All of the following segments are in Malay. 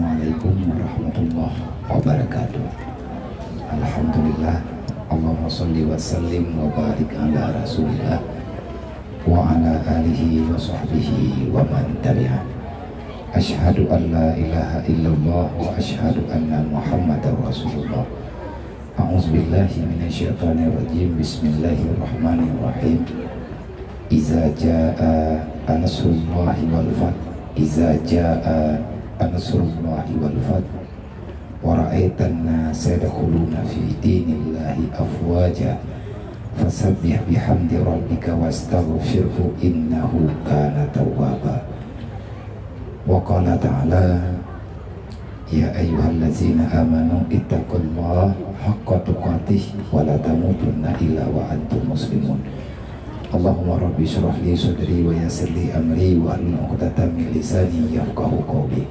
Assalamualaikum warahmatullahi wabarakatuh. Alhamdulillah, Allahumma sholli wa sallim wa barik ala Rasulillah wa ala alihi wa sahbihi wa man tabi'ah. Asyhadu an la ilaha illallah wa asyhadu anna Muhammadar Rasulullah. A'udzubillahi minasyaitonir rajim. Bismillahirrahmanirrahim. Iza jaa nasrullahi wal fath. Iza jaa nasrullahi wal fath wa ra'aitan nasa yadkhuluna fi dinillahi afwaja fasabbih bihamdi rabbika wastaghfirhu innahu kana tawwaba. Wa qala ta'ala ya ayyuhallazina amanu ittaqullaha haqqa tuqatih wa la tamutunna illa wa antum muslimun. Allahumma rabbi shrah li sadri wa yassir li amri wa hlul 'uqdatam min lisani yafqahu qawli.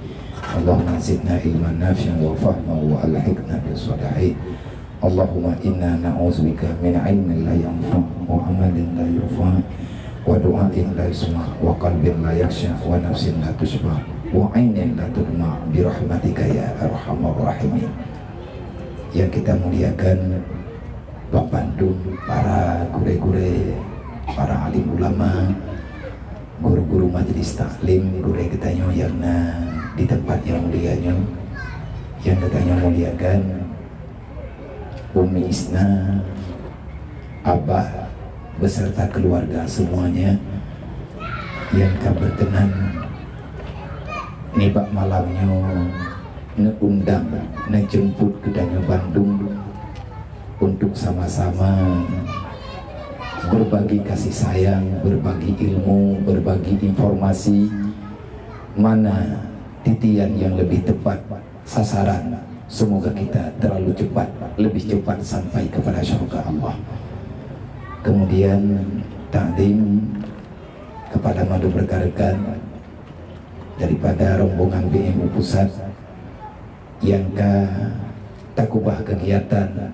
Allahumma zidna ilman nafi'an wa fahman wa alhiqna bis shalihin. Allahumma inna na'udzubika min 'ilmin la yanfa' wa 'amalin la yurfa' wa du'ain la yusma' wa qalbin la yakhsha wa nafsin la tushba' wa 'ainin la tudma' bi rahmatika ya arhamar rahimin. Yang kita muliakan Bang Bandung, para gure-gure, para alim ulama, guru-guru majelis taklim, guru ketanya yang di tempat yang mulianya, yang ketanya muliakan Umi Isna, Abah beserta keluarga semuanya yang berkenan nibak malamnya neundang nejemput ke Danau Bandung untuk sama-sama berbagi kasih sayang, berbagi ilmu, berbagi informasi, mana titian yang lebih tepat sasaran. Semoga kita terlalu cepat, lebih cepat sampai kepada surga Allah. Kemudian takdim kepada madu berkarekan daripada rombongan BMU Pusat yang takubah kegiatan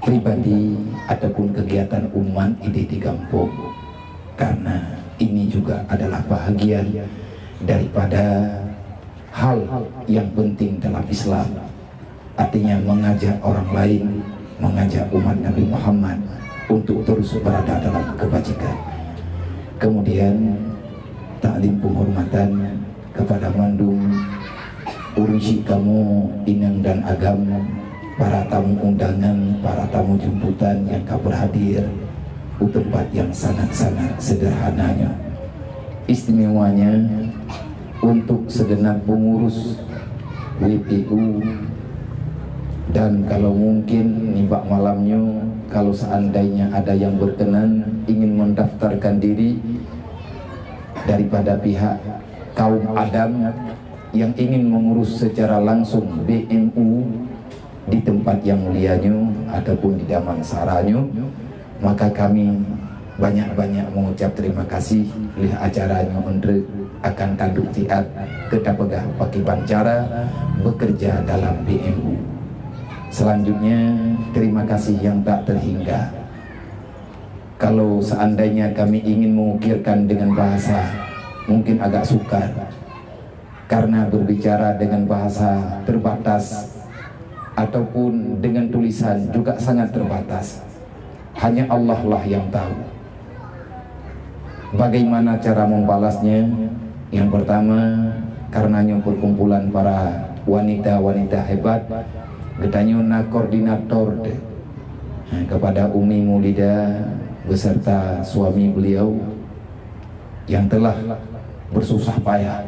pribadi ataupun kegiatan umat ide di kampung, karena ini juga adalah bahagian daripada hal yang penting dalam Islam, artinya mengajak orang lain, mengajak umat Nabi Muhammad untuk terus berada dalam kebajikan. Kemudian taklim penghormatan kepada Mandung, urusi kamu Inang dan Agam, para tamu undangan, para tamu jemputan yang berhadir di tempat yang sangat-sangat sederhananya. Istimewanya untuk segenap pengurus WPU, dan kalau mungkin nibak malamnya, kalau seandainya ada yang berkenan ingin mendaftarkan diri daripada pihak kaum Adam yang ingin mengurus secara langsung BMU di tempat yang mulianya ataupun di Damansaranya, maka kami banyak-banyak mengucap terima kasih oleh acaranya untuk akan tanduk tiat kita pegah pakai bancara bekerja dalam BMU. Selanjutnya terima kasih yang tak terhingga. Kalau seandainya kami ingin mengukirkan dengan bahasa mungkin agak sukar, karena berbicara dengan bahasa terbatas ataupun dengan tulisan juga sangat terbatas. Hanya Allah lah yang tahu bagaimana cara membalasnya. Yang pertama, karenanya perkumpulan para wanita-wanita hebat, getanya koordinator kepada Umi Maulida beserta suami beliau yang telah bersusah payah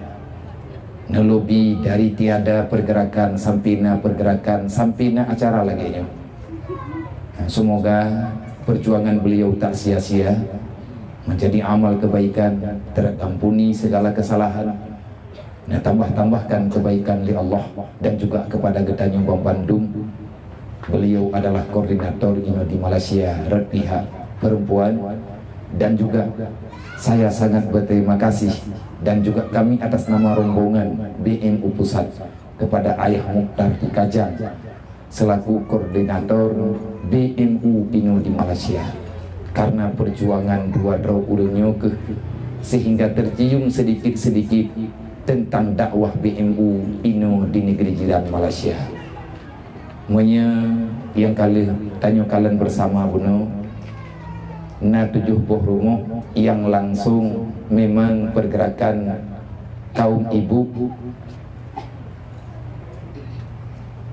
ngelobi dari tiada pergerakan sampina pergerakan sampina acara lagi. Semoga perjuangan beliau tak sia-sia, menjadi amal kebaikan, terampuni segala kesalahan, dan tambahkan kebaikan oleh Allah. Dan juga kepada Getanyong Bang Bandung, beliau adalah koordinator di Malaysia pihak perempuan, dan juga saya sangat berterima kasih dan juga kami atas nama rombongan BMU Pusat kepada Ayah Mukhtar di Kajang selaku koordinator BMU Pino di Malaysia, karena perjuangan dua draw ulunyo ke sehingga tercium sedikit-sedikit tentang dakwah BMU Ino di negeri jiran Malaysia. Monya yang kalian tanya kalian bersama buno na 70 rumah yang langsung memang pergerakan kaum ibu,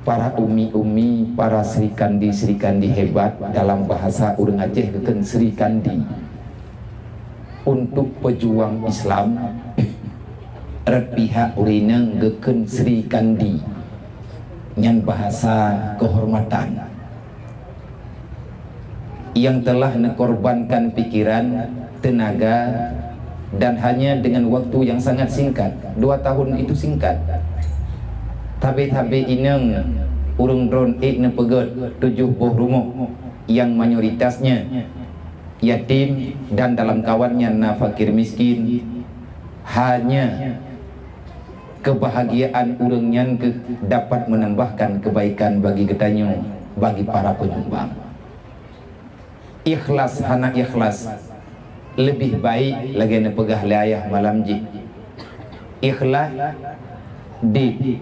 para umi-umi, para Sri Kandi hebat, dalam bahasa urang Aceh keken Sri Kandi, untuk pejuang Islam. Red pihak urinang geken Sri Kandi nyan bahasa kehormatan, yang telah mekorbankan pikiran, tenaga, dan hanya dengan waktu yang sangat singkat, 2 tahun itu singkat, tapi ineng urung drone ne pegot 70 rumah yang mayoritasnya yatim dan dalam kawannya na fakir miskin. Hanya kebahagiaan urangnya dapat menambahkan kebaikan bagi getanyo, bagi para penyumbang. Ikhlas, hana ikhlas lebih baik lagi na pegah layah malam ji. Ikhlas di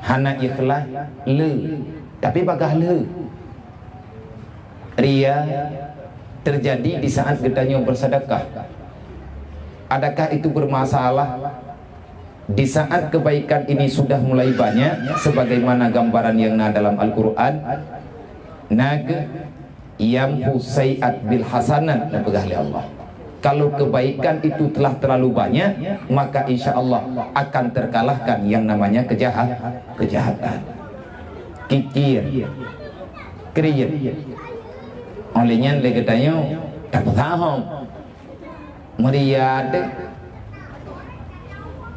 hana ikhlas le, tapi bagah le. Ria terjadi di saat getanyo bersedekah. Adakah itu bermasalah? Di saat kebaikan ini sudah mulai banyak, sebagaimana gambaran yang dalam Al-Quran, yamhu sayiat bil hasanat, oleh Allah. Kalau kebaikan itu telah terlalu banyak, maka insya Allah akan terkalahkan yang namanya kejahatan. Kikir, kriit. Olehnya lagi tanya, tak paham. Meriad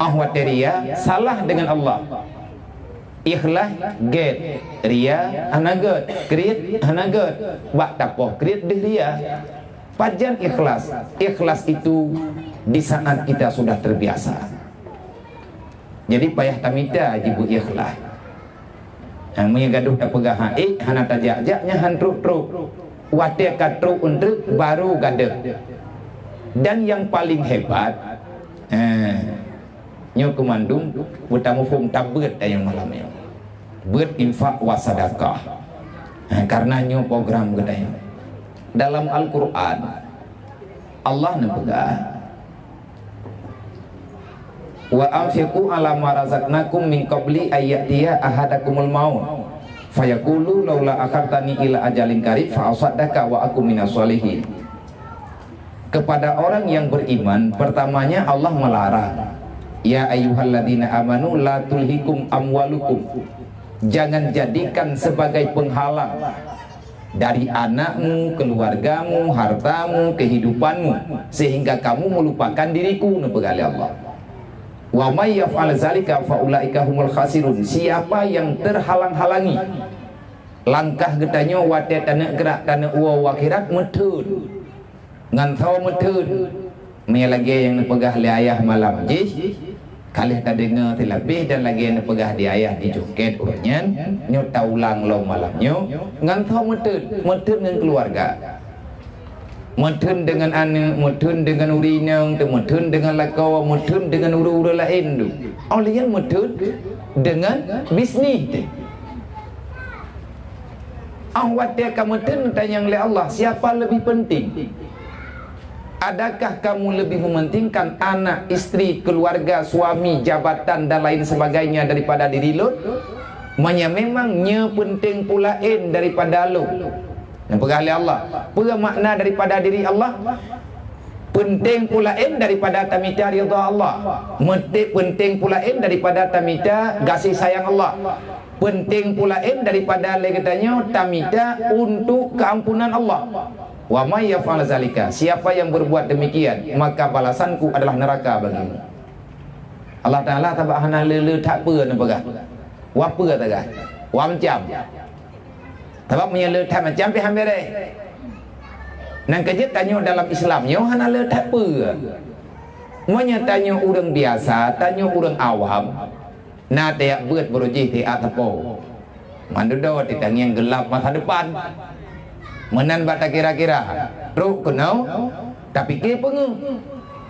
ahwateria salah dengan Allah. Ikhlas get ria anagot kriit anagot bak tapoh kriit di ria. Pajan ikhlas. Ikhlas itu di saat kita sudah terbiasa. Jadi payah tamita jibu ikhlas. Yang mengaduh tak pegahan hana tajak-jaknya han truk-truk. Wate katruk untuk baru gaduh. Dan yang paling hebat nyo kemandung utamu fum tabet yang malamnya bet infak wasadakah, karena nyo program gedanya dalam Al-Quran Allah nebega wa anfiqu ala ma razaqnakum min qabli ayyatiya ahadakumul maut fayaqulu laula akhartani ila ajalin qarib fa asaddaka wa akum minas sholihin. Kepada orang yang beriman, pertamanya Allah melarang, ya ayyuhalladzina amanu la tulhikum amwalukum, jangan jadikan sebagai penghalang dari anakmu, keluargamu, hartamu, kehidupanmu, sehingga kamu melupakan diriku. Nebegale Allah. Wa may yaf'al zalika fa ulaika humul khasirun. Siapa yang terhalang-halangi langkah getanyo wate tanah gerak tanah uwa akhirat metun ngan thau metun me lagi yang pegah li ayah malam ji kalih tak dengar terlebih dan lagi yang pegah di ayah di joket uranyan nyo taulang lo malamnyo ngan thau metun dengan keluarga, metun dengan anak, metun dengan urinang, metun dengan lakawa, metun dengan uru-uru lain tu. Oleh yang metun dengan bisnis. Awak dia kamu tanya oleh Allah, siapa lebih penting? Adakah kamu lebih mementingkan anak, istri, keluarga, suami, jabatan dan lain sebagainya daripada diri lo? Memang nya penting pulain daripada lo. Yang pegali Allah. Apa makna daripada diri Allah? Penting pulain daripada tamita ridha Allah. Penting pulain daripada tamita kasih sayang Allah. Penting pulain daripada legatanya tamita untuk keampunan Allah. Wa may yaf'al zalika, siapa yang berbuat demikian maka balasanku adalah neraka bagimu. Allah Taala tabahana lele tak apa nak pegah. Wa apa tagah? Wa macam. Sebab punya le tak macam pi hampir deh. Nang kerja tanya dalam Islam nyo hana le tak apa. Monya tanya orang biasa, tanya orang awam. Na tiak beut berujih tiak tapo. Mandudo ditanya yang gelap masa depan. Menan bata kira-kira truk kenau tapi ke pengu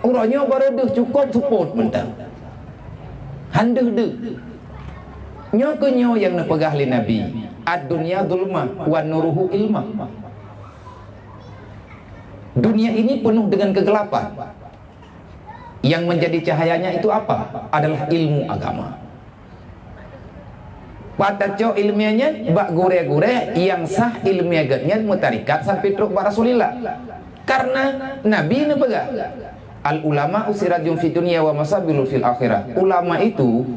urangnya baru dah cukup support mentang handeuh deuk nyo ke nyo yang nepegah li Nabi ad-dunya zulma wa nuruhu ilma. Dunia ini penuh dengan kegelapan. Yang menjadi cahayanya itu apa? Adalah ilmu agama. Pada cok ilmiahnya bak gure-gure yang sah ilmiahnya mutarikat sampai truk ba Rasulillah. Karena Nabi nepegah al ulama usirajum fi dunya wa masabilul fil akhirah. Ulama itu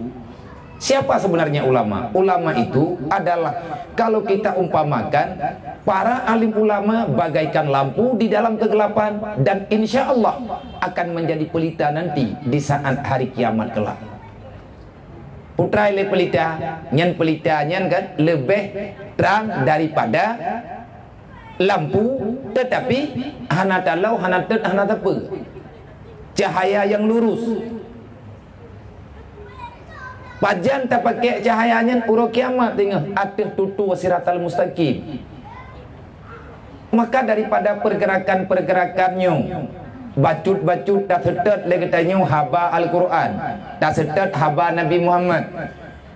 siapa sebenarnya ulama? Ulama itu adalah kalau kita umpamakan para alim ulama bagaikan lampu di dalam kegelapan dan insya Allah akan menjadi pelita nanti di saat hari kiamat kelak. Putra ile pelita, nyan kan lebih terang daripada lampu, tetapi hana talau hana apa? Cahaya yang lurus. Pajan tak pakai cahayanya uro kiamat tengah atih tutu wasiratal mustaqim. Maka daripada pergerakan-pergerakannya bacut-bacut tak setet lagi tanya haba Al-Quran, tak setet haba Nabi Muhammad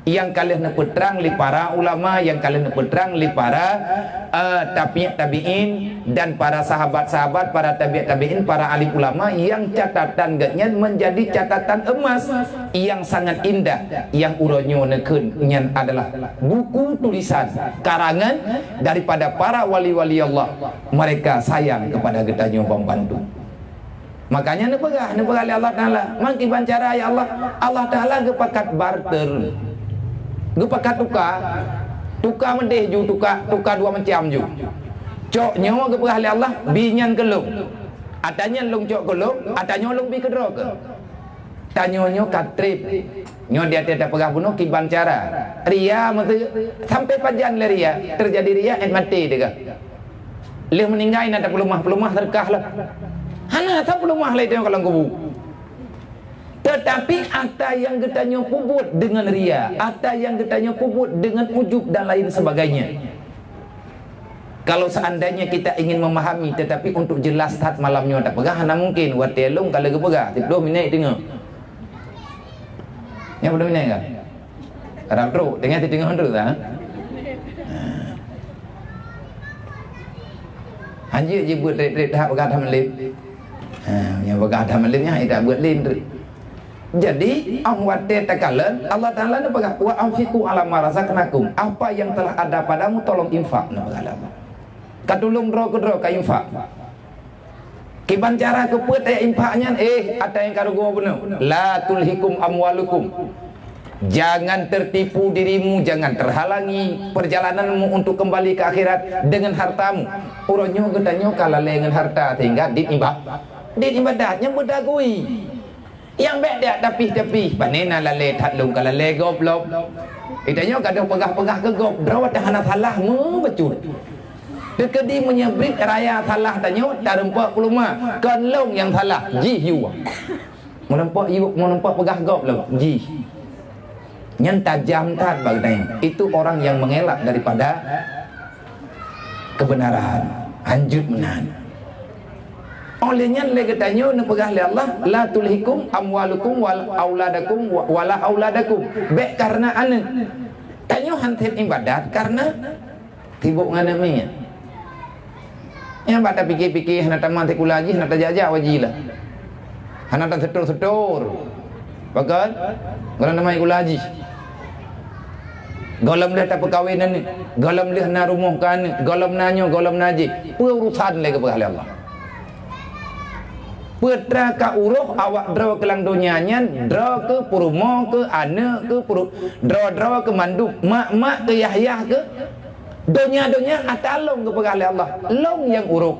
yang kalian nepetrang li para ulama, yang kalian nepetrang li para tabi'in dan para sahabat-sahabat, para tabi'in, para alim ulama yang catatan gatnya menjadi catatan emas yang sangat indah, yang uronyo nekeun nyan adalah buku tulisan karangan daripada para wali-wali Allah. Mereka sayang kepada getanyo pembantu. Makanya nepegah Allah Ta'ala mangki bancara ya Allah Ta'ala gepakat barter, gepakat tuka mendeh ju tuka dua macam ju cok nyawa gepegah Allah binyan kelung atanya long cok kelung atanya long bi kedro ke tanyo katrip nyo dia tidak pegah bunuh ki bancara ria matu sampai pajan le ria terjadi ria mati dega leh meninggai nada pelumah terkah lah hana tak pelumah lai tengok kalau kubu. Tetapi ada yang getanya puput dengan ria, ada yang getanya puput dengan ujub dan lain sebagainya. Kalau seandainya kita ingin memahami, tetapi untuk jelas tat malamnya tak pegah, hana mungkin. Watelung kalau gepegah, 10 minit tengok. Yang belum minit kan? Kadang teruk, tengok terus tak? Anjir je buat red tak pegah dah melip. Yang pegah dah melipnya tak buat lin. Jadi awate takalan Allah Ta'ala nak pegang wa anfiqu ala ma razaqnakum, apa yang telah ada padamu tolong infak nak pegang. Katulung dro ka infak. Kiban cara ke peut aya infaknya ada yang karo gua bener. La tulhikum amwalukum. Jangan tertipu dirimu, jangan terhalangi perjalananmu untuk kembali ke akhirat dengan hartamu. Uronyo getanyo kalale dengan harta sehingga dit ibadatnya berdagui. Yang baik dia tapi panena lale that lung kalale goblok. Itanya kadang pegah-pegah ke gop draw dah hana salah mu becut. Dekedi menyebrit raya salah tanyo tak rempak peluma. Kenlong yang salah ji you. Menempok pegah gop lo ji. Nyan tajam tat bagai itu orang yang mengelak daripada kebenaran, anjut menan. Olehnya lagi tanya nepegah li Allah la tulhikum amwalukum wal auladakum wala auladakum baik karena ane tanya hantet ibadat karena tibuk nganami yang bata pikir-pikir hana tamantik ulaji hana tajajak wajilah hana tak setor bagai kalau namanya ulaji golam dah tak perkahwinan ni golam dah na rumah kan golam nanyo golam naji urusan lagi pegah li Allah. Putra ka uruh awak draw ke lang dunianya, draw ke purumo ke ane ke draw ke manduk mak ke Yahya ke dunia atalong ke pegala Allah long yang uruh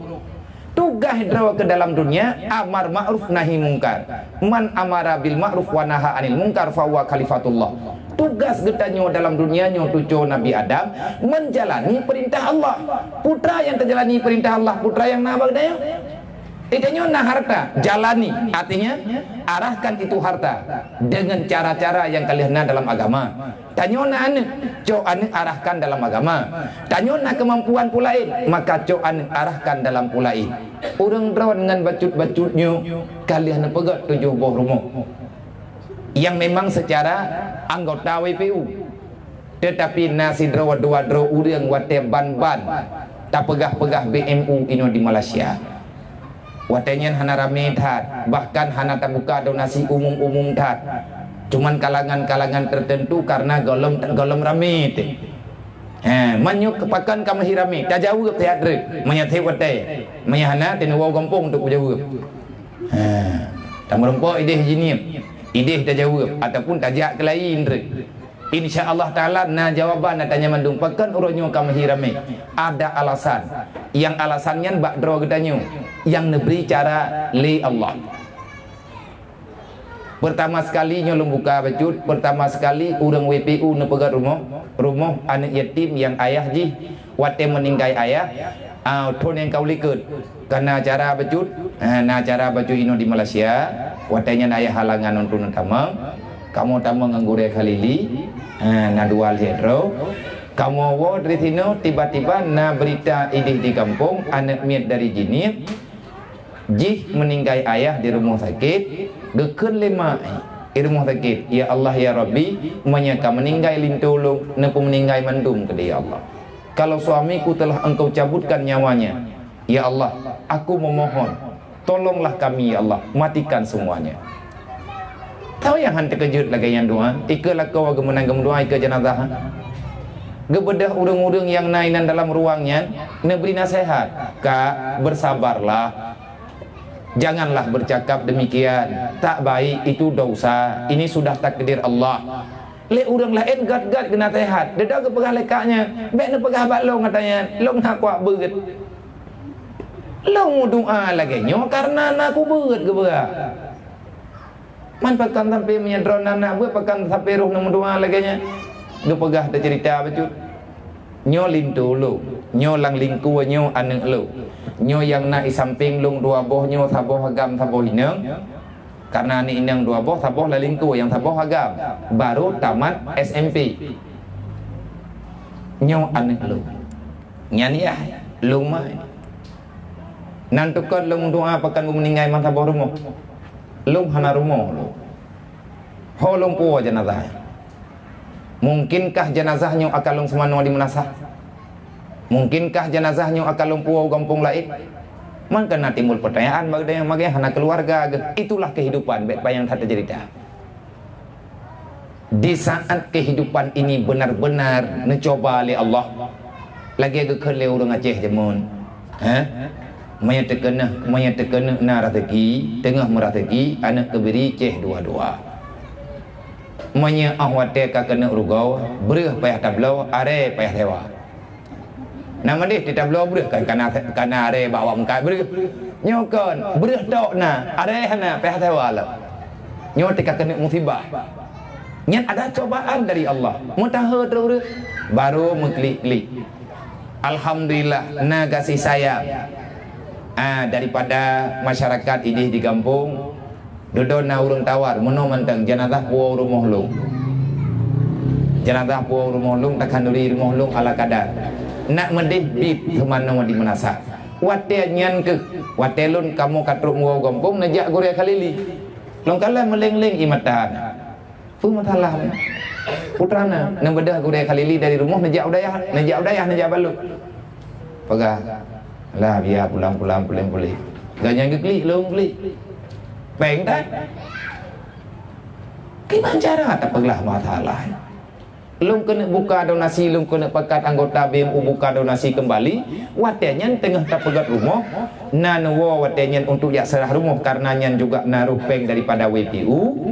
tugas draw ke dalam dunia amar ma'ruf nahi mungkar man amara bil ma'ruf wa naha anil mungkar fa huwa khalifatullah. Tugas getanyo dalam dunianya tujuh Nabi Adam menjalani perintah Allah. Putra yang terjalani perintah Allah, putra yang nabag daya itanya nah harta jalani, artinya arahkan itu harta dengan cara-cara yang kalian nak dalam agama. Tanyo na ane, cok ane arahkan dalam agama. Tanyo na kemampuan pulain, maka cok ane arahkan dalam pulain. Orang drawan dengan bacut-bacutnya kalian pegat 7 buah rumah. yang memang secara anggota WPU, tetapi nasidro wadro urang wate ban-ban tak pegah-pegah BMU ini di Malaysia. Watenya hana rame tat, bahkan hana terbuka donasi umum-umum tat. Cuman kalangan-kalangan tertentu karena golong rame te. Manyuk kepakan kami hirami, tak jauh ke teatre, menyathe wate, menyahana tenuwa kampung untuk jauh. Tak merempak ide jinip, ide tak jauh ataupun tajak ke lain re. InsyaAllah ta'ala na jawaban na tanya mandung pakan uronyo kami hirami. Ada alasan, yang alasannya bak draw gedanyo, yang neberi cara li Allah. Pertama sekali nyolong buka bacut, pertama sekali orang WPU ne pegat rumah anak yatim yang ayah ji wate meninggai ayah thon yang kau likut karena acara bacut na acara bacut ino di Malaysia watenya ayah halangan untuk tamang kamu tamang anggure khalili na dual hedro kamu wo dari sini tiba-tiba na berita idih di kampung anak miat dari jinip jih meninggai ayah di rumah sakit gekun lima di rumah sakit. Ya Allah ya Rabbi, menyaka meninggai lintulung nepu meninggai mandum ke dia Allah. Kalau suamiku telah engkau cabutkan nyawanya, ya Allah, aku memohon tolonglah kami ya Allah, matikan semuanya. Tahu yang hantu kejut lagi yang doa, ika lakau aga menanggam doa ika jenazah. Gebedah urung-urung yang nainan dalam ruangnya, neberi nasihat, kak bersabarlah. Janganlah bercakap demikian, tak baik, itu dosa, ini sudah takdir Allah. Le urang lain gat-gat kena tehat, dedah ke pegah lekaknya, bek ne pegah balong katanya, long nak kuat beut. Long doa lagi nyo karena aku beut ke berat. Man pakan sampai menyedron anak beut pakan sampai roh nang doa lagi nya. Ge pegah ada cerita becut. Nyo lintu lu, nyo lang lingku nyo anak lu. Nyo yang nak isamping lung dua boh nyo saboh agam saboh inang. Karena ni inang dua boh saboh la lingku yang saboh agam. Baru tamat SMP. Nyo anak lu. Nyani ah lung mai. Nantukot lung doa pakan meninggai man saboh rumah. Lung hana rumah lu. Ho lung puwa jenazah. Mungkinkah jenazahnya akan lung semana di menasah? Mungkinkah jenazahnya akan lung puau kampung lain? Man kena timbul pertanyaan bagi anak keluarga. Itulah kehidupan baik yang tak cerita. Di saat kehidupan ini benar-benar mencoba oleh Allah, lagi agak keleu orang Aceh jemun. Maya terkena na rategi, tengah merategi anak kebiri ceh dua-dua. Manya ahwate ka kena rugau bereh payah tablau are payah sewa. Nama dia di tablau bereh kan kana are bawa mengkai bereh. Nyokon bereh tok na are hana payah sewa lah. Nyo tika kena musibah. Nyat ada cobaan dari Allah. Mutaha terus baru mengklik-klik. Alhamdulillah na kasih sayang. Daripada masyarakat ini di kampung duduk na urang tawar meno mantang jenazah puau rumah lung. Jenazah puau rumah lung takkan duri rumah lung ala kadar. Nak medih bib kemana di menasa. Wate nyan ke wate lun kamu katruk muau kampung najak gore khalili. Long kala meleng-leng imatan. Fu matalah. Putrana nang bedah gore khalili dari rumah najak udayah najak balut. Pegah. Lah biar pulang-pulang pulang-pulang. Ganyang klik lung klik. Baik tak? Gimana cara tak pegelah masalah? Lung kena buka donasi, lung kena pakat anggota BMU buka donasi kembali. Watenya tengah tak pegat rumah. Nanwa watenya untuk yak serah rumah karena nyan juga naruh peng daripada WPU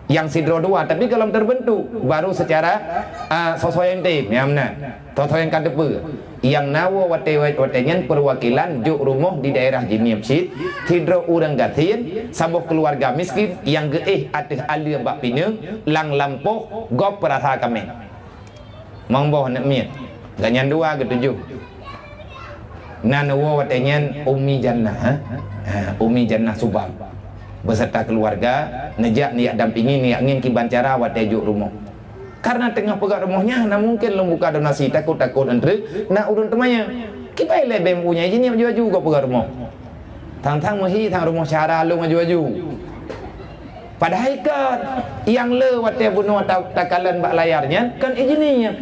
yang sidro dua. Tapi kalau terbentuk baru secara sesuai tim, ya mana? Sesuai kadepe. Yang nawa watenya perwakilan juk rumah di daerah Jiniap Sid hidro urang gatin sabuh keluarga miskin yang geeh atas alia bak pinang lang lampoh gop perasa kami mangboh nak miat ganyan dua ketujuh nanawa watenya Umi Jannah Umi Jannah Subang beserta keluarga nejak niat dampingi niat ngin kibancara wate juk rumah. Karena tengah pegat rumahnya, nah mungkin lo buka donasi takut-takut entre, nak urun temanya. Kita ile BMU-nya ini maju-maju kau pegat rumah. Tang-tang mahi tang rumah syara lo maju-maju. Padahal kan yang le wate bunuh takalan bak layarnya kan izinnya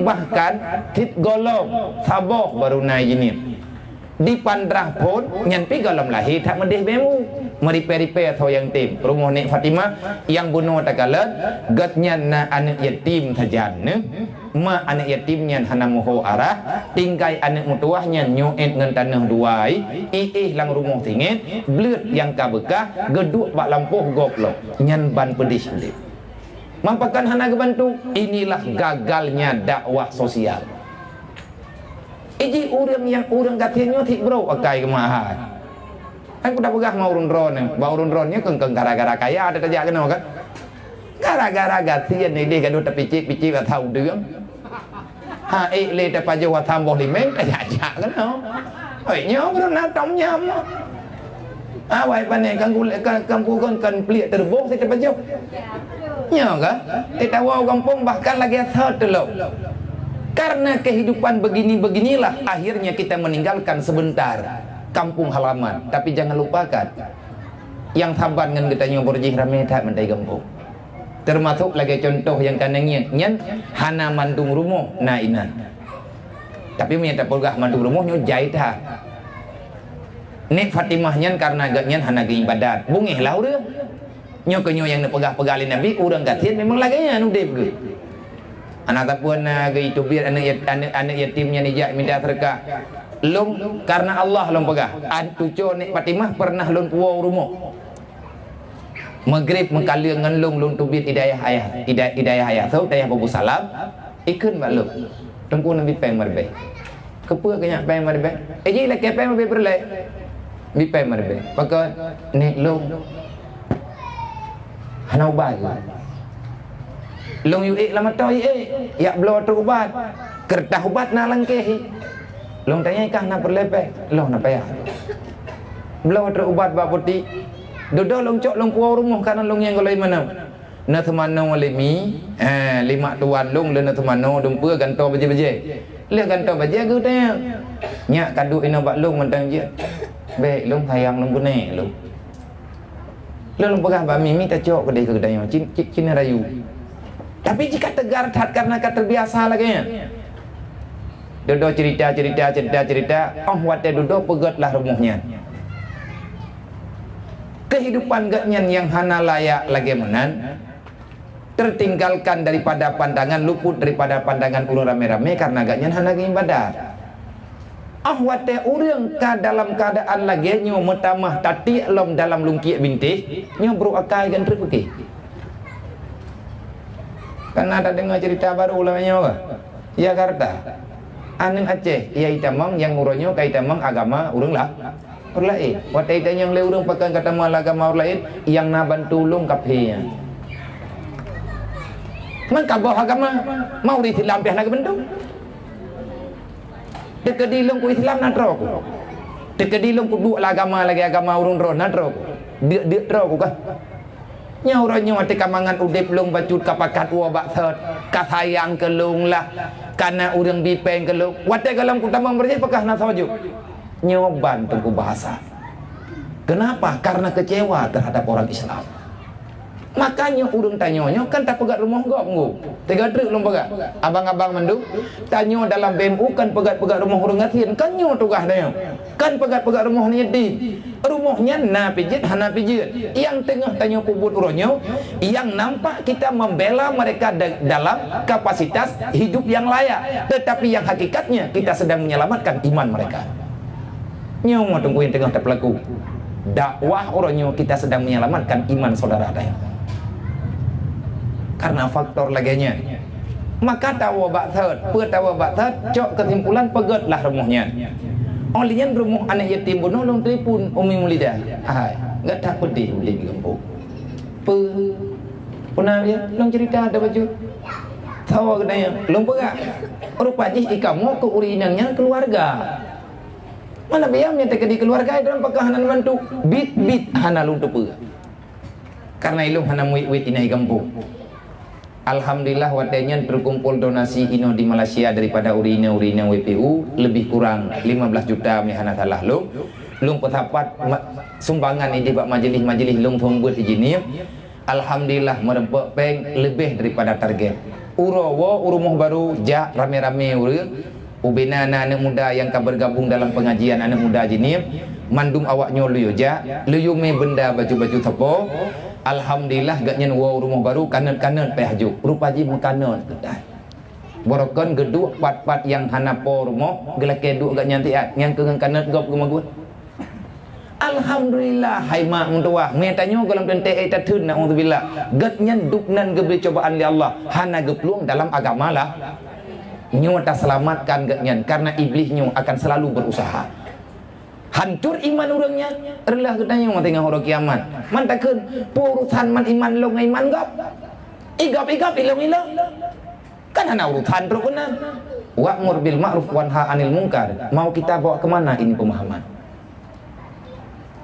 bahkan tit golong saboh baru na izinnya di pandrah pun nyampi golong lahir tak medih bemu meripe-ripe atau yang tim rumah Nek Fatimah yang bunuh takalan gatnya na anak yatim sajan ma anak yatimnya hana moho arah tingkai anak mutuahnya nyoet ngan tanah duai lang rumah tingit belut yang kabekah geduk bak lampuh goblok nyan ban pedih lip mampakan hana kebantu. Inilah gagalnya dakwah sosial. Iji urang yang urang katanya tik bro akai kemahal. Aku dah pegah mau urun-ron, bau urun-ronnya kengkeng gara-gara kaya ada tajak kena kan? Gara-gara gatian ni dia gaduh terpicik-picik tak tahu dia. Ha le ta pa jo tham bo limeng tajak kena. Oi nyo bro na tong nyam. Awai pane kampung kan pelik terboh saya pa jo. Nyo ka? Kita wow kampung bahkan lagi third dulu. Karena kehidupan begini-beginilah akhirnya kita meninggalkan sebentar kampung halaman. Tapi jangan lupakan yang taban dengan kita nyobor jih rame tak mentai kampung. Termasuk lagi contoh yang kanengnya nyen hana mandung rumah na inan. Tapi menyata pulgah mandung rumah nyo jahit ha. Nek Fatimah nyen karena nyen hana ge ibadat. Bungih lah urang. Nyo ke nyo yang pegah-pegalin Nabi urang gatin memang laganya anu dep ge. Anak pun ge itu biar anak yatimnya ni jak minta sedekah. Long karena Allah long pegah. Antuco Nek Fatimah pernah long puau rumah. Maghrib mengkali dengan long tubit hidayah ayah so dayah Abu Salam ikun maklum tengku Nabi peng marbe kepa kenyak peng marbe ji laki peng marbe berlai bi peng marbe maka nek long hana ubat long yu lama toy ya blow tu ubat kertas ubat na langkehi long tanya kah na perlepe long na payah blow tu ubat ba putih dodo long cok long puau rumah karena long yang golai mana na temano alimi lima tuan long le na temano dumpa ganto baje-baje le ganto baje gu tanya nyak kadu ina bak long mentang je baik long sayang long gune long long pegang bak mimi ta cok kedai kedai cina rayu tapi jika tegar tat karena terbiasa lagi dodo cerita oh wate dodo pegatlah rumahnya kehidupan gatnyan yang hana layak lagi menan tertinggalkan daripada pandangan luput daripada pandangan ulun rame-rame karena gatnyan hana ibadat wate urang ka dalam keadaan lagi nyo metamah tati lom dalam lungki bintih nyo bro akai gan terpeki karena ada dengar cerita baru ulamanya apa Jakarta aning Aceh ia itamang yang uronyo kaitamang agama urang lah lain, waktu itu yang leurung pakai kata malah agama lain yang naban tulung kapenya. Mengkabah agama mau di Islam pihak lagi bentuk. Dekedilung ku Islam natrok. Dekedilung ku dua agama lagi agama urung ron natrok. Dia trok kah? Nyaurannya waktu kamangan udip lung bacut kapakat wabak third kasayang kelung lah karena urang bipeng kelung. Waktu kalam ku tamang berjaya pakah nasawaju. Nyoban tengku bahasa. Kenapa? Karena kecewa terhadap orang Islam. Makanya urung tanyonyo kan tak pegat rumah gok ngu. Tiga trik belum pegat. Abang-abang mendu tanyo dalam BMU kan pegat-pegat rumah urung ngatin kan nyo tugah dia. Kan pegat-pegat rumah ni di. Rumahnya na pijit hana pijit. Yang tengah tanyo kubut uronyo yang nampak kita membela mereka dalam kapasitas hidup yang layak. Tetapi yang hakikatnya kita sedang menyelamatkan iman mereka. Nyo tunggu yang tengah terpelaku dakwah orangnya kita sedang menyelamatkan iman saudara saya karena faktor laginya maka tawa bakthat tawa bakthat cok kesimpulan pegatlah rumahnya olehnya rumah anak yatim bunuh long telefon umi mulidah enggak tak pedih di kampung pernah dia long cerita ada baju tawa kedanya long pegak rupanya ikamu ke urinannya keluarga mana biamnya teka di keluarga dalam pekahanan bantu bit hana lung tepe karena ilung hana muit inai kampung. Alhamdulillah wadanya terkumpul donasi ino di Malaysia daripada urina WPU lebih kurang 15 juta mihana salah lo lung petapat sumbangan ini buat majlis-majlis lung thumbut ini, alhamdulillah merempek peng lebih daripada target. Urumuh baru ja rame-rame ubina anak muda yang ka bergabung dalam pengajian anak muda jenis mandum awaknya luyo ja luyo me benda baju-baju tepo. Alhamdulillah gak nyen rumah baru kanan-kanan pe haju rupa ji mekanan kedai borokon geduk pat-pat yang hanapo rumah gelake duk gak nyanti yang kegang kanan gop gemagut. Alhamdulillah hai mak muntua me tanyo dalam tente eta thun naudzubillah gat nyen duk nan geberi cobaan li Allah hana gepluang dalam agama lah nyo ta selamatkan gak nyen karena iblis nyo akan selalu berusaha hancur iman orangnya relah ketanya mau tengah orang kiamat man takun urusan man iman lo iman gap igap ilong kan hana urusan terus benar wa'mur bil ma'ruf wanha anil munkar. Mau kita bawa kemana ini pemahaman?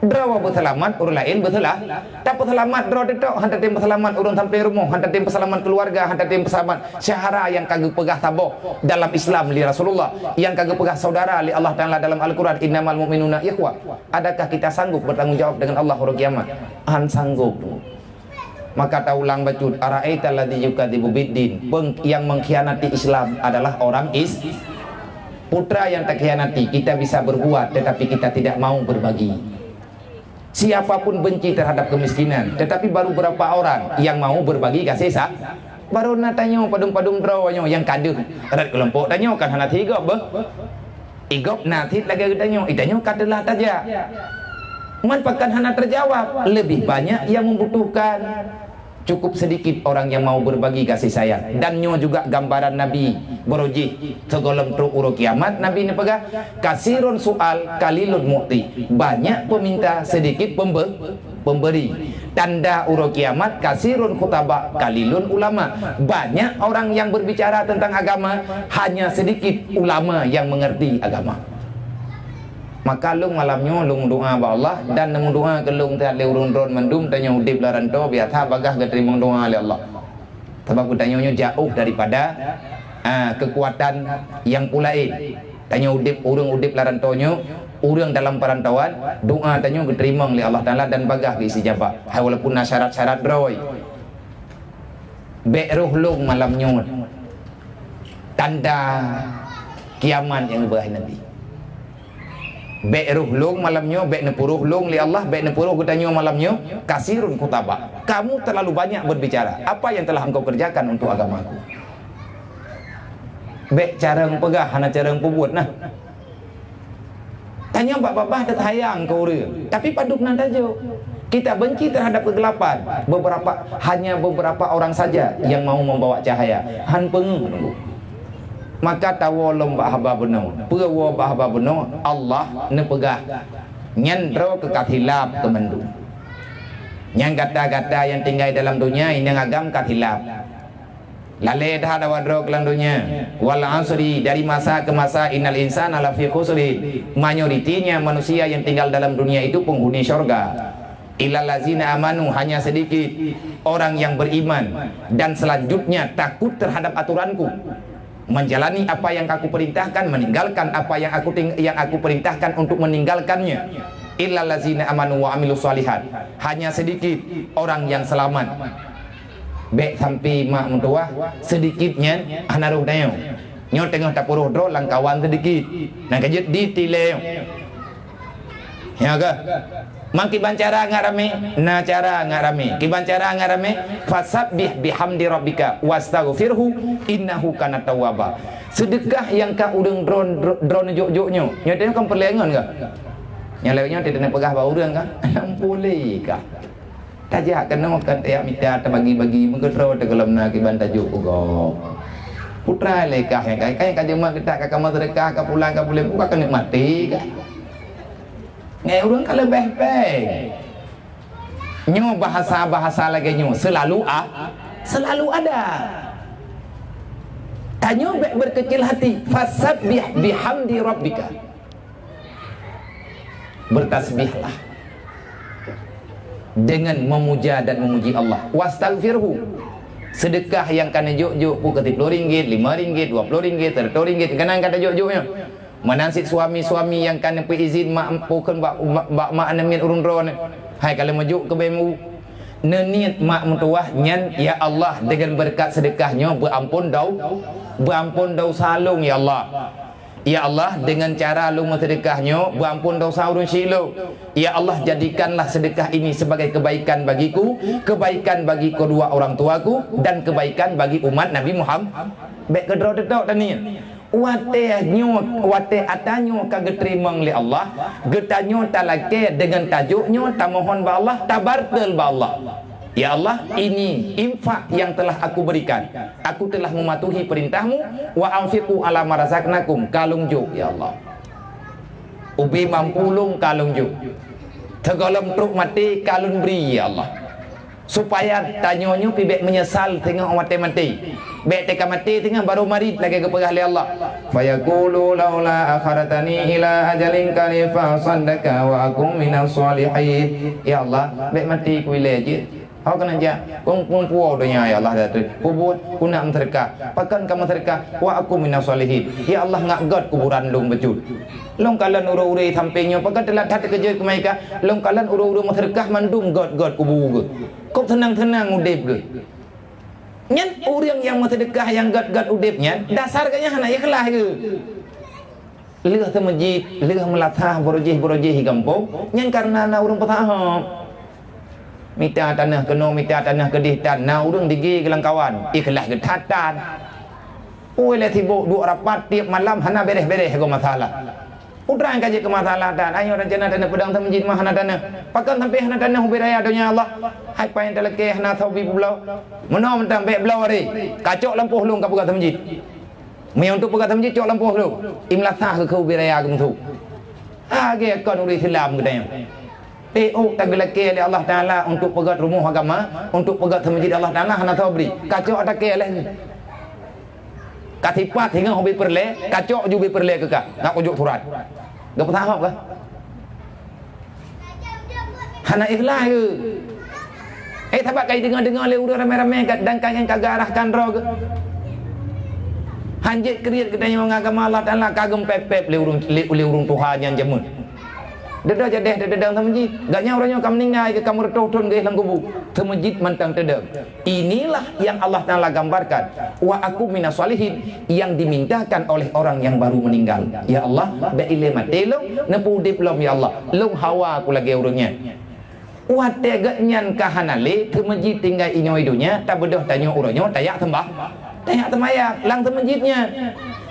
Drawa berselamat, urun lain berselah. Tak berselamat, draw detok. Hantar tim berselamat, urun sampai rumah. Hantar tim berselamat keluarga. Hantar tim berselamat syahara yang kagak pegah tabok dalam Islam li Rasulullah. Yang kagak pegah saudara li Allah Ta'ala dalam Al-Quran. Innamal mu'minuna ikhwah. Adakah kita sanggup bertanggung jawab dengan Allah hari kiamat? Sanggup. Maka taulang bacut ara'aita alladzi yukadzibu biddin. Yang mengkhianati Islam adalah orang putra yang tak khianati. Kita bisa berbuat tetapi kita tidak mau berbagi. Siapapun benci terhadap kemiskinan, tetapi baru berapa orang yang mau berbagi kasih baru nak tanya padung-padung drawanya yang kaduh adat kelompok tanya kan hana tiga igop natit lagi tanya kadalah saja manfaatkan hana terjawab lebih banyak yang membutuhkan. Cukup sedikit orang yang mau berbagi kasih sayang. Dan nyo juga gambaran Nabi beroji segolem truk uro kiamat. Nabi ini pegah kasirun soal kalilun mu'ti. Banyak peminta sedikit pemberi. Tanda uro kiamat kasirun khutaba kalilun ulama. Banyak orang yang berbicara tentang agama, hanya sedikit ulama yang mengerti agama. Maka lung malamnya lung doa ba Allah dan nemu doa ke lung tak le urun ron mendum tanya udip laranto biasa bagah ke terima doa oleh Allah. Sebab tanya jauh daripada kekuatan yang pulain. Tanya urang udip larantonyo, urang dalam perantauan, doa tanya diterima oleh Allah Taala dan bagah ke istijabah. Walaupun syarat-syarat roy. Beruh lung malamnya tanda kiamat yang berakhir nanti. Be'ruh lung malamnya, be'nepuruh lung li Allah, be'nepuruh kutanyo malamnya, kasirun kutaba. Kamu terlalu banyak berbicara. Apa yang telah engkau kerjakan untuk agamaku? Be' cara pegah, hana cara buat nah. Tanya bapak-bapak ada hayang kau ria. Tapi paduk nanti aja. Kita benci terhadap kegelapan. Hanya beberapa orang saja yang mau membawa cahaya. Han pengu menunggu. Maka tawolom bahaba beno pewo bahaba beno Allah ne pegah nyendro ke kathilap ke mendu yang kata-kata yang tinggal dalam dunia ini ngagam kathilap lale dah ada wadro ke dalam dunia wal asri dari masa ke masa innal insana lafi khusri mayoritinya manusia yang tinggal dalam dunia itu penghuni syurga illal ladzina amanu hanya sedikit orang yang beriman dan selanjutnya takut terhadap aturanku menjalani apa yang aku perintahkan, meninggalkan apa yang aku perintahkan untuk meninggalkannya. Illal ladzina amanu wa amilus shalihat. Hanya sedikit orang yang selamat. Bek sampai mak mentua sedikitnya anaruh dayo. Nyo tengah tapuruh dro langkawan sedikit. Nang kejut ditileu. Ya ke? Mang kiban cara ngarame, na cara ngarame. Kiban cara ngarame, fasabbih bihamdi rabbika wastaghfirhu innahu kana tawwaba. Sedekah yang ka urang drone jok-joknyo. Nyatanya kan perlengan ka? Nyaleunya tidak pegah ba urang ka? Boleh ka? Tajak kena makan ya minta bagi-bagi mengkedro tegelamna kiban tajuk ugo. Putra lekah yang kayak jemaah kita ka kamar sedekah ka pulang ka boleh buka kan nikmati ka. Ngai urang kalau beh-beh nyo bahasa-bahasa lagi nyo selalu ada tanyo berkecil hati fasabbih bihamdi rabbika bertasbihlah dengan memuja dan memuji Allah wastaghfirhu sedekah yang kana juk-juk pu ketip RM10, RM5, RM20, RM30 kenang kata juk-juknya Menansit suami-suami yang kan izin mak pukun mak anamin urun ron. Hai kalau majuk ke bemu. Neniat mak mentuah nyan ya Allah dengan berkat sedekahnya berampun dosa lung ya Allah. Ya Allah dengan cara lu sedekahnya berampun dosa urun silu. Ya Allah jadikanlah sedekah ini sebagai kebaikan bagiku, kebaikan bagi kedua orang tuaku dan kebaikan bagi umat Nabi Muhammad. Baik kedro dedok tani. Wate atanyo kagak terima oleh Allah, getanyo talake dengan tajuknya tamohon ba Allah, tabartel ba Allah. Ya Allah, ini infak yang telah aku berikan. Aku telah mematuhi perintahmu. Wa anfiqu ala marazaqnakum kalung juk ya Allah. Ubi mampulung kalung juk. Tegolam truk mati kalun beri ya Allah. Supaya tanyonyo pibek menyesal tengah mati. Bek teka mati tengah baru marit lagi keperah oleh Allah. Fayaqulu laula akharatani ila ajalin qarib fa saddaka wa akum minas solihin. Ya Allah, bek mati ku je. How kan aja kung puau donya ya Allah datu kubur kuna mereka pakan kamu mereka wa aku minas solihin. Ya Allah ngak god kuburan lung becut long kalan uru-uri sampingnya pakan telah tat kerja ke mereka long kalan uru-uru mereka mandum god kubur kok tenang-tenang udip ke nyen orang yang sedekah yang god udipnya dasar kanya hana ikhlas ke leuh te masjid leuh melatah borojih kampung nyen karena na urang petahap minta tanah kena minta tanah kedih tanah urang digi gelang kawan ikhlas ke tatan oleh tibuk duk rapat tiap malam hana beres-beres ke masalah udrang kaji ke masalah dan ayo rencana tanah pedang masjid mah hana tanah pakan sampai hana tanah ubiraya dunia Allah hai pain teleke hana saubi pulau meno mentang bek belau hari kacok lampuh lung ka pegat masjid me untuk pegat masjid cok lampuh lung imlasah ke ubiraya ke mutu ge kon uri Islam gedanya tagelake oleh Allah Ta'ala untuk pegat rumah agama, untuk pegat masjid Allah Ta'ala hana tahu beri kacau atake oleh katipat hingga hobi perle kacau juga perle ke kak nak ujuk surat gak paham kah hana ikhlas ke tabat kai dengar le urang ramai-ramai dan kalian kagak arahkan roh ke hanjit kriat katanya mengagama Allah Ta'ala kagem pep le urung Tuhan yang jamun dedah jadeh dedang masjid gaknya orangnya kamu meninggal ke kamu retun ke dalam kubur masjid mantang dedang. Inilah yang Allah Ta'ala gambarkan wa aku minas solihin yang dimintakan oleh orang yang baru meninggal. Ya Allah ba'ile mati lo nepu udip lo ya Allah lo hawa aku lagi orangnya wa tegaknyan kahanale masjid tinggal inyo idunya tak bedah tanya orangnya tayak tembayak lang masjidnya.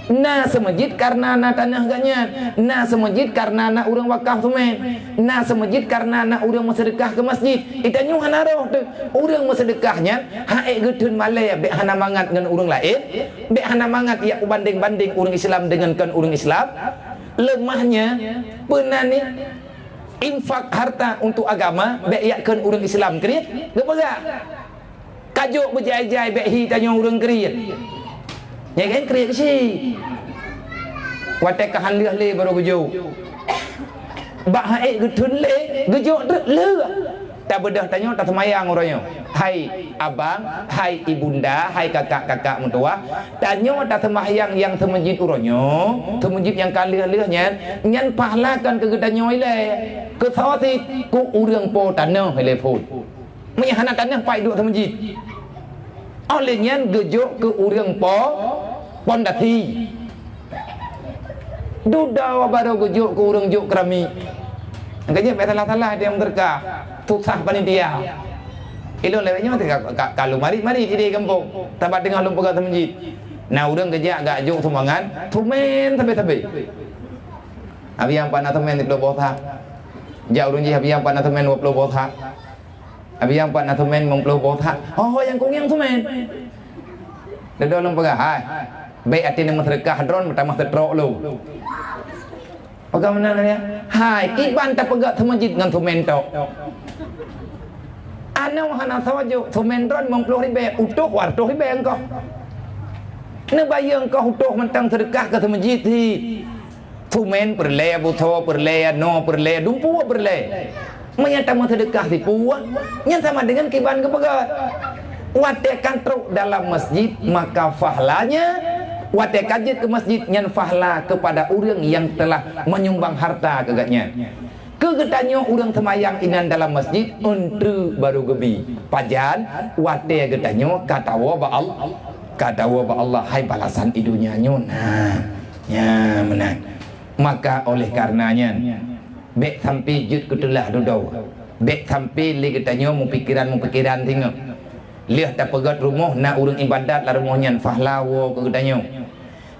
Nah semajid karena na tanah gaknya, nah semajid karena na urang wakaf tumen, nah semajid karena na urang bersedekah ke masjid. Itanya hana roh tu, urang bersedekahnya hae gedun malai be hana mangat dengan urang lain, be hana mangat ya banding urang Islam dengan kan urang Islam. Lemahnya penani infak harta untuk agama be yakkan urang Islam kriat, gak kajuk berjai-jai be hi tanya urang kriat. Ya kan kriak si watek kahan le baru gejuk bak haik gedun le gejuk le tak bedah tanya tak semayang orangnya hai abang hai ibunda hai kakak mentua tanya tak semayang yang semajid orangnya semajid yang kalih-lihnya nyan pahlakan ke gedanya ile ke sawati ku urang po tanah ile pun menyahana tanah pai duk semajid olehnya gejuk ke urang pondati duda baru gejuk ke urang juk kerami angkanya salah dia yang berkah susah panitia ilo lewatnya kalau mari di kampung tabat dengan lumpur ke masjid nah urang gejak gak juk sumbangan tumen tabe abi yang panah tumen di pulau botak jauh urang abi yang panah tumen 20 botak abi yang panah tumen 10 botak oh yang kungyang tumen dedo lumpur hai baik artinya masyarakat hadron pertama setrok lu bagaimana ya hai iban tak pegat masjid dengan tumentok ana hana sawaju tumentron 20,000 utuh wartuh ribu engkau ne bayang kau utuh mentang sedekah ke masjid ti tumen perle buto perle no perle dumpu perle menyata sedekah ti puah nyata sama dengan kiban ke pegat watekan truk dalam masjid maka fahlanya Wate kajit ke masjid nyan fahla kepada orang yang telah menyumbang harta kegatnya. Kegetanyo orang temayang inan dalam masjid untuk baru gebi. Pajan wate getanyo katawa ba Allah hai balasan idunya nyon. Nah, ya menang. Maka oleh karenanya bek sampai jut kutulah dudau. Bek sampai li getanyo mu pikiran tengok. Lihat tak pegat rumah nak urang ibadat lah rumahnya fahlawo kegetanyo.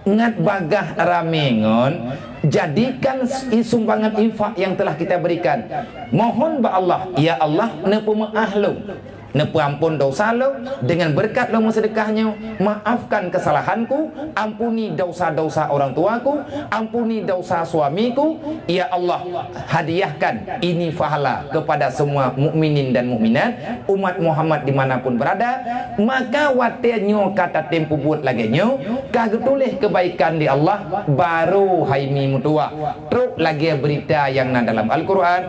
Ngat bagah ramengon, jadikan sumbangan infak yang telah kita berikan. Mohon ba Allah, ya Allah, nepu maahlu, nepu ampun dosa lo, dengan berkat lo sedekahnya, maafkan kesalahanku, ampuni dosa-dosa orang tuaku, ampuni dosa suamiku, ya Allah, hadiahkan ini pahala kepada semua mukminin dan mukminat, umat Muhammad dimanapun berada. Maka watenyo kata tempu buat lagi nyo, kagak tulis kebaikan di Allah, baru haimi mutua. Terus lagi berita yang dalam Al-Quran,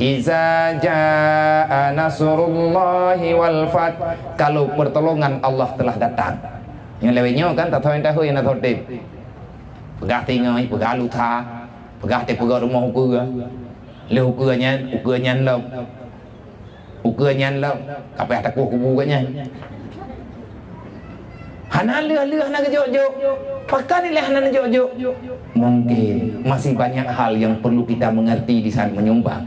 Iza ja'a nasrullahi wal fath, kalau pertolongan Allah telah datang. Yang lewatnya kan tak tahu yang tahu yang tahu tip. Pegah tingai, pegah luta, pegah te pegah rumah ukur. Le ukurnya lo. Ukurnya lo. Apa yang tak kubu katnya. Hana leh nak jok-jok. Pakai leh nak jok-jok. Mungkin masih banyak hal yang perlu kita mengerti di saat menyumbang.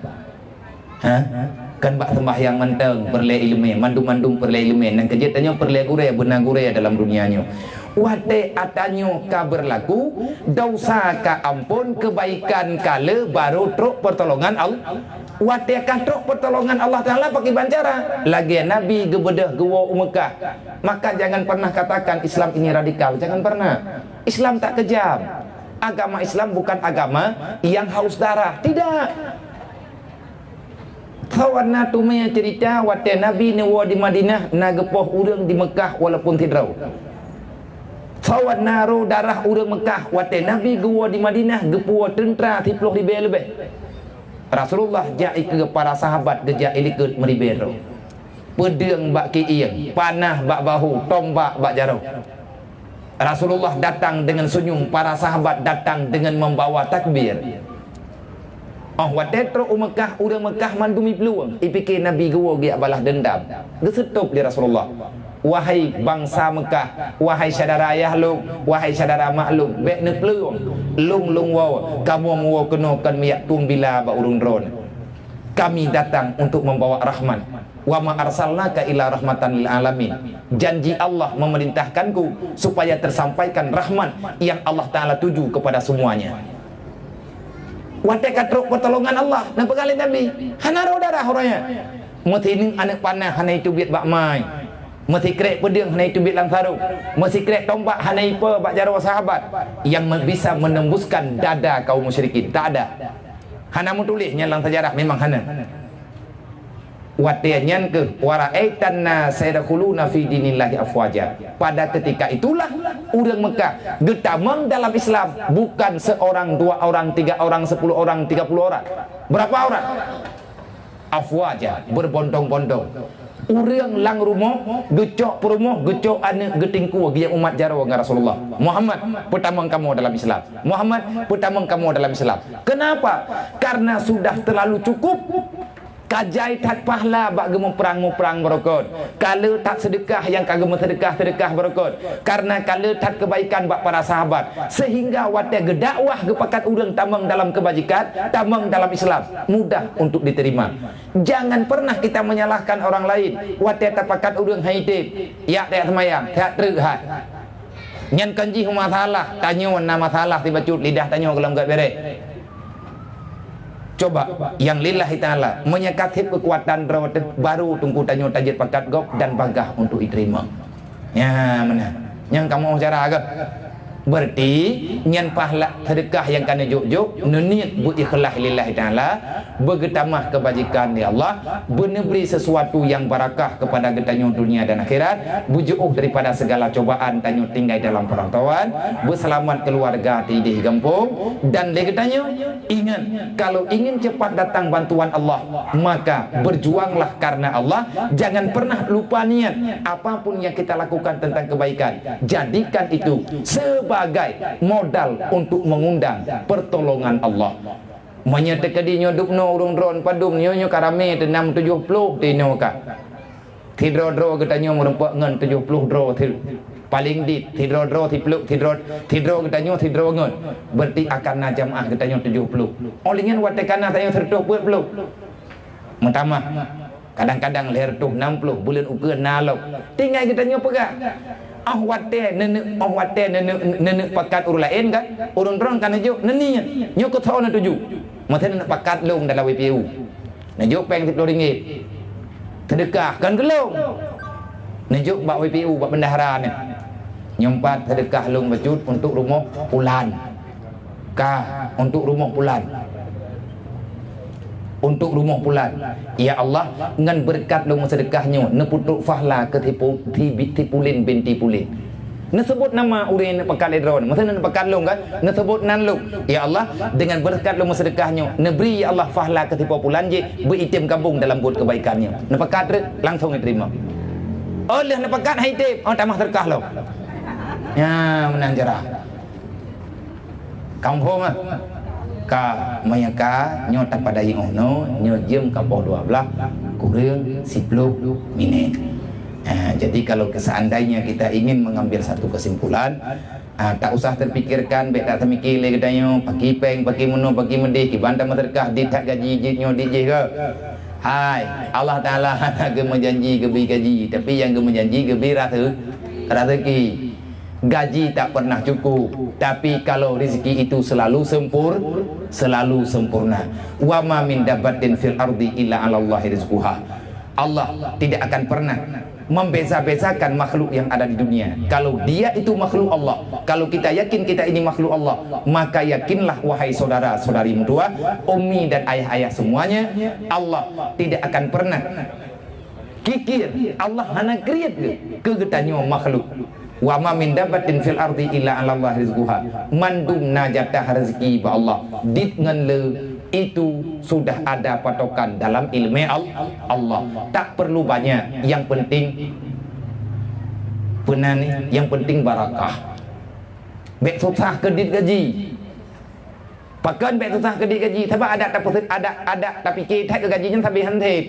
Kan bak sembahyang menteng perle ilmu, mandum-mandum perle ilmu, dan kejitannya perle gure benar gure dalam dunianya. Wate atanyo ka berlaku, dosa ka ampun, kebaikan kala baru truk pertolongan Allah. Wate ka truk pertolongan Allah Taala pakai bancara. Lagi Nabi gebedah gewa Mekah. Maka jangan pernah katakan Islam ini radikal, jangan pernah. Islam tak kejam. Agama Islam bukan agama yang haus darah, tidak. Kawan tumanya cerita wate Nabi newa di Madinah nagepoh urang di Mekah walaupun tidrau. Kawan naru darah urang Mekah wate Nabi gewa di Madinah gepuah tentera 10,000 lebih. Rasulullah jai ke para sahabat gejak ilikut meribero. Pedang bak kiing, panah bak bahu, tombak bak jarau. Rasulullah datang dengan senyum, para sahabat datang dengan membawa takbir. Oh, watetro Mekah, urang Mekah mandumi peluang. Ipikir Nabi gewa gi balah dendam. Gesetup di Rasulullah. Wahai bangsa Mekah, wahai saudara ayah lung, wahai saudara mak lung, bek ne peluang. Lung waw, kamu mau kenokan miyak tung bila ba urung dron. Kami datang untuk membawa rahmat. Wa ma arsalnaka ila rahmatan lil alamin. Janji Allah memerintahkanku supaya tersampaikan rahmat yang Allah Taala tuju kepada semuanya. Wate katruk pertolongan Allah dan pegalin Nabi. Hanaro darah orangnya. Mesti ning anak panah hanai tubit bak mai. Mesti krek pedang hanai tubit lang sarung. Mesti krek tombak hanai pe bak jarwa sahabat yang bisa menembuskan dada kaum musyrikin. Tak ada. Hana mu tulisnya dalam sejarah memang hana. Watianyan ke waraitanna sayadkhuluna fi dinillahi afwaja. Pada ketika itulah urang Mekah getamang dalam Islam, bukan seorang, 2 orang, 3 orang, 10 orang, 30 orang. Berapa orang? Afwaja, berbondong-bondong. Urang lang rumah, gecok perumah, gecok anak getingku dia umat jarwa dengan Rasulullah. Muhammad pertama kamu dalam Islam. Muhammad pertama kamu dalam Islam. Kenapa? Karena sudah terlalu cukup. Kajai tak pahla bak gemu perang berokot. Kalau tak sedekah yang kagemu sedekah berokot. Karena kalau tak kebaikan bak para sahabat. Sehingga wate gedakwah gepakat urang tamang dalam kebajikan, tamang dalam Islam. Mudah untuk diterima. Jangan pernah kita menyalahkan orang lain. Wate tapakat urang haitip. Ya tak semayang, tak terhat. Nyan kanji masalah, tanya nama masalah tiba cut lidah tanya kalau enggak beres. Coba yang lillahi ta'ala menyekatip kekuatan baru tunggu tanyo tajit pakat gop dan bagah untuk diterima. Ya mana? Yang kamu cara agak berarti nyan pahala sedekah yang kana juk-juk niat buat ikhlas lillahi ta'ala bergetamah kebajikan di Allah, beri sesuatu yang barakah kepada getanyo dunia dan akhirat, bujuh daripada segala cobaan tanyo tinggal dalam perantauan, berselamat keluarga di kampung, dan getanyo ingat kalau ingin cepat datang bantuan Allah maka berjuanglah karena Allah. Jangan pernah lupa niat apapun yang kita lakukan tentang kebaikan, jadikan itu sebaik sebagai modal untuk mengundang pertolongan Allah. Menyatakan dia dukno urung dron padum nyo karame te 670 tino ka. Tidro kita nyo merempak ngan 70 dro paling dit tidro ti pluk tidro kita nyo tidro ngan. Berarti akan na jamaah kita nyo 70. Olingan watekana tayo sertok pluk. Pertama kadang-kadang leher tuh 60 bulan ukeun nalok. Tinggal kita nyo pegak. Wate nenek pakat urang lain kan urang drong kan ajo neni nyo ko thau na tuju mate nak pakat long dalam WPU najuk peng RM10 sedekah kan gelong najuk bak WPU bak bendahara ni nyempat sedekah long bacut untuk rumah pulan untuk rumah pulan ya Allah ngan berkat lu sedekahnya ne putuk fahla ke tipulin binti pulin ne sebut nama urin pekat ledron masa ne pekat lu kan ne sebut nan lu ya Allah dengan berkat lu sedekahnya ne beri ya Allah fahla ke tipu pulan je beritim kampung dalam buat kebaikannya ne pekat langsung diterima oleh ne pekat haitim tamah sedekah lu ya menang jarah kampung ka mayaka nyo tapada yang ono nyo jem ka poh 12 kurang 10 minit. Jadi kalau seandainya kita ingin mengambil satu kesimpulan, tak usah terpikirkan tak termikir le kedanyo pagi peng pagi meno pagi mendih ki banda sedekah di tak gaji nyo di je ke. Hai Allah Taala ge menjanji gebi gaji tapi yang ge menjanji gebi rezeki. Gaji tak pernah cukup, tapi kalau rezeki itu selalu sempurna. Wa ma min dabbatin fil ardi illa 'ala Allahi rizquha. Allah tidak akan pernah membeza-bezakan makhluk yang ada di dunia. Kalau dia itu makhluk Allah, kalau kita yakin kita ini makhluk Allah, maka yakinlah wahai saudara-saudari tua, ummi dan ayah-ayah semuanya, Allah tidak akan pernah kikir. Allah hanya create ke getanyo makhluk. Wa ma min dabbatin fil ardi illa 'ala Allah rizquha. Mandum najatah rezeki ba Allah. Dit ngan le itu sudah ada patokan dalam ilmu Allah. Tak perlu banyak, yang penting penani, yang penting barakah. Bek susah kedit gaji. Pakan bek susah kedit gaji, tapi ada tapi kita ke gajinya tapi hantet.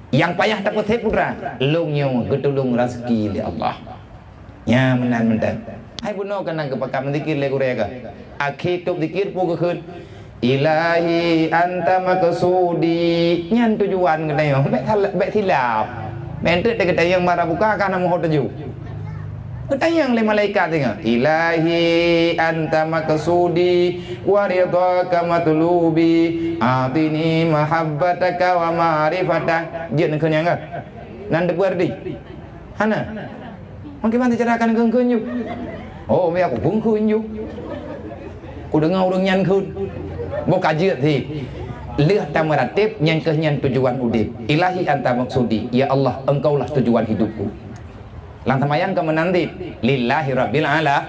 Yang payah tak poteh putra lungnya getulung rezeki li Allah nya menan hai buno kan nang kepakam dikir le kureka akhir tu dikir pu keun ilahi anta maqsudi nyan tujuan kedai bet silap mentet de kedai yang marah buka kan mau tuju kedai yang le malaikat tengah ilahi anta maqsudi wa ridaka matlubi atini mahabbataka wa ma'rifatak jeun keun yang nan de berdi hana mungkin mana carakan keun yu oh me aku pun keun yu ku dengar urang nyan keun bo kajiat thi leh tamaratib nyan ke nyan tujuan udip ilahi anta maqsudi ya Allah engkaulah tujuan hidupku lang tamayang ke menanti lillahi rabbil ala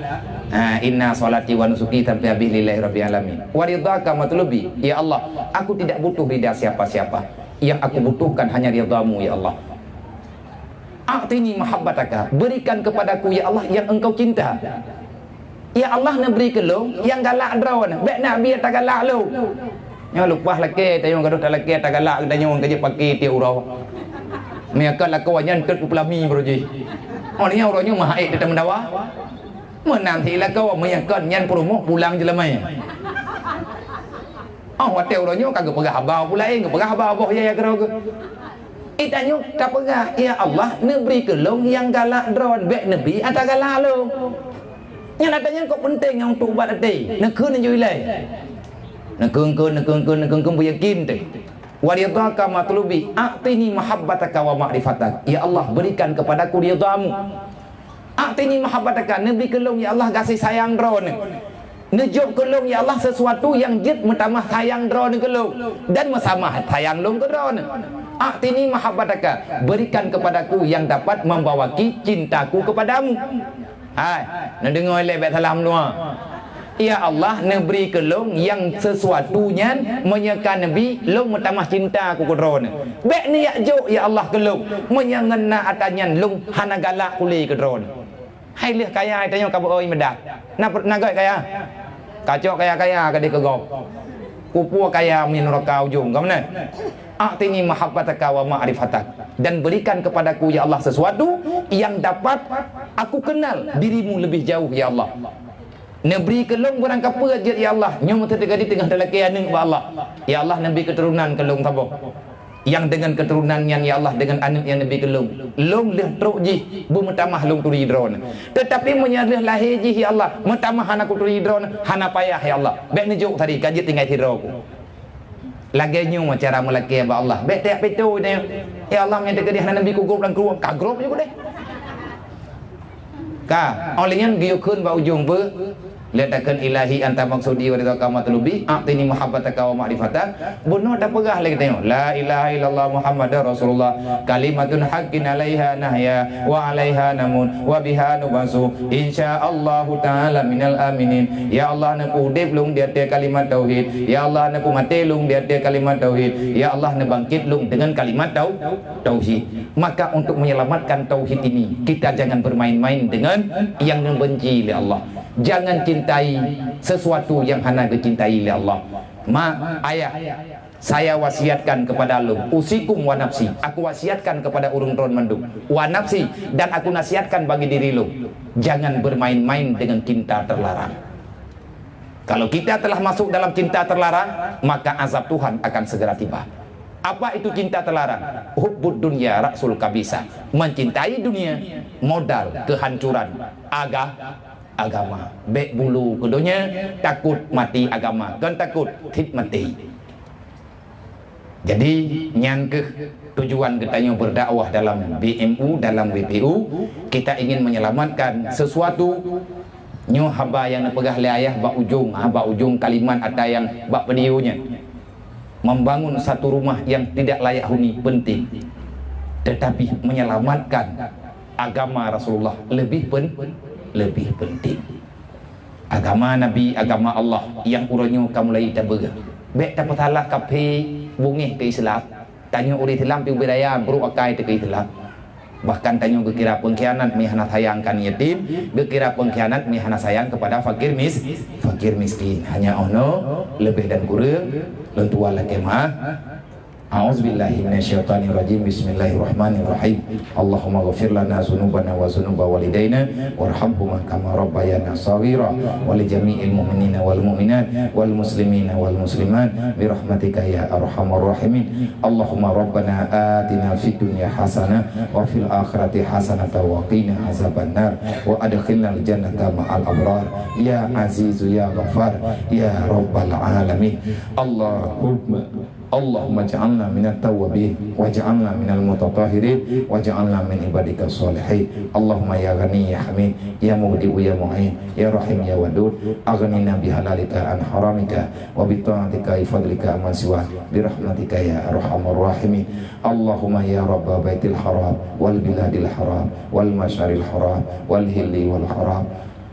inna salati wa nusuki tabi'abi lillahi rabbil alamin wa ridhaka matlubi ya Allah aku tidak butuh ridha siapa-siapa yang aku butuhkan hanya ridhamu ya Allah a'tini mahabbataka berikan kepadaku ya Allah yang engkau cinta ya Allah nak beri ke lu yang galak drawan bek nak biar tak galak lu nya lupa laki tayong gaduh tak laki tak galak tayong kerja pakai ti urau mereka lakuannya ke pelami broji orangnya orangnya mahai datang mendawa menanti lah kau menyangkan nyan promo pulang je lamai hotel orangnya kagak pegah habau pula kagak pegah habau boh ya kerau ke itanyo tak pegah ya Allah neberi kelong yang galak drone bek nebi atau galak lo yang adanya kau penting yang untuk buat hati nekun yang juilai nekun beryakin deh waridhaka matlubi a'tini mahabbataka wa ma'rifatak ya Allah berikan kepadaku ridhamu a'tini mahabbataka nabi kelong ya Allah kasih sayang drone nejuk kelong ya Allah sesuatu yang jid mutamah sayang drone kelong dan masamah sayang long ke drone a'tini mahabbataka berikan kepadaku yang dapat membawaki cintaku kepadamu hai nak dengar lebet salam dua ya Allah neberi kelong yang sesuatunya menyekan nabi long mutamah cinta aku kedron bek ni ya jo ya Allah kelong menyangena atanyan long hana galak kuli kedron Hai leh kaya tanya kabu oi medah. Nagai kaya. Kacok kaya-kaya ka di kegop. Kupua kaya min neraka ujung. Kamana? A'tini mahabbataka wa ma'rifatak, dan berikan kepadaku ya Allah sesuatu yang dapat aku kenal dirimu lebih jauh ya Allah. Neberi kelong barang kapa aja ya Allah. Nyom terdekat di tengah dalaki aning ba Allah. Ya Allah nabi keturunan kelong tabo. Yang dengan keturunannya ya Allah dengan anak yang nabi kelong. Long leh truk ji bu metamah long turi drone. Tetapi menyadeh lahir ji ya Allah. Metamah hana ku turi drone hana payah ya Allah. Bek nejuk tadi kaji tinggal tiroku. Lagi nyu cara melaki ba Allah. Bek tiap itu dia. Ya Allah yang dekat di hana nabi ku grup lang keruang. Ka grup juga deh. Ka olehnya giu keun ba ujung be. Letakkan ilahi anta maksudi wa ridha matlubi a'tini muhabbataka wa ma'rifatak. Bunuh tak pegah lagi tengok la ilaha illallah muhammadar rasulullah kalimatun haqqin 'alaiha nahya wa 'alaiha namun wa biha nubasu insyaallah taala minal aminin. Ya Allah naku udip lung dia kalimat tauhid. Ya Allah naku mati lung dia kalimat tauhid. Ya Allah na bangkit lung dengan kalimat tauhid. Maka untuk menyelamatkan tauhid ini kita jangan bermain-main dengan yang membenci oleh Allah. Jangan cintai sesuatu yang hana dicintai oleh Allah. Ayah, saya wasiatkan kepada lu, usikum wa nafsi. Aku wasiatkan kepada urung ron mendung. Wa nafsi, dan aku nasihatkan bagi diri lu. Jangan bermain-main dengan cinta terlarang. Kalau kita telah masuk dalam cinta terlarang, maka azab Tuhan akan segera tiba. Apa itu cinta terlarang? Hubbud dunya ra'sul kabisa. Mencintai dunia modal kehancuran agama. Bek bulu kedunya takut mati agama, kan takut tit mati. Jadi nyangkeh tujuan kita berdakwah dalam BMU, dalam WPU, kita ingin menyelamatkan sesuatu nyu haba yang pegah leayah ba ujung kalimat ada yang ba pediunya. Membangun satu rumah yang tidak layak huni penting, tetapi menyelamatkan agama Rasulullah lebih penting. Agama Nabi, agama Allah yang uranyo kamu lai tabaga. Bek dapat halah kape bungih ke Islam. Tanya uri Islam pi budaya buru akai ke Islam. Bahkan tanya kekira pengkhianat mihana sayangkan yatim, kekira pengkhianat mihana sayang kepada fakir miskin. Hanya ono lebih dan kurang lentua lagi mah. A'udzubillahi minasyaitonirrajim. Bismillahirrahmanirrahim. Allahumma ghfir lana dzunubana wa dzunuba walidaina warhamhuma kama rabbayana shaghira wa li jami'il mu'minina wal mu'minat wal muslimina wal muslimat bi rahmatika ya arhamar rahimin. Allahumma rabbana atina fid dunya hasanah wa fil akhirati hasanah wa qina azabannar wa adkhilnal jannata ma'al abrar ya azizu ya ghafar ya rabbal alamin. Allahumma ja'alna minat tawwabin waj'alna minal mutatahhirin waj'alna min ibadika sholihin. Allahumma ya ghani ya hamid ya mubdi'u ya mu'in ya rahim ya wadud aghnina bihalalika an haramika wa bi ta'atika fadlika amman siwa bi rahmatika ya arhamar rahimin. Allahumma ya rabba baitil haram wal biladil haram wal masyaril haram wal hilli wal haram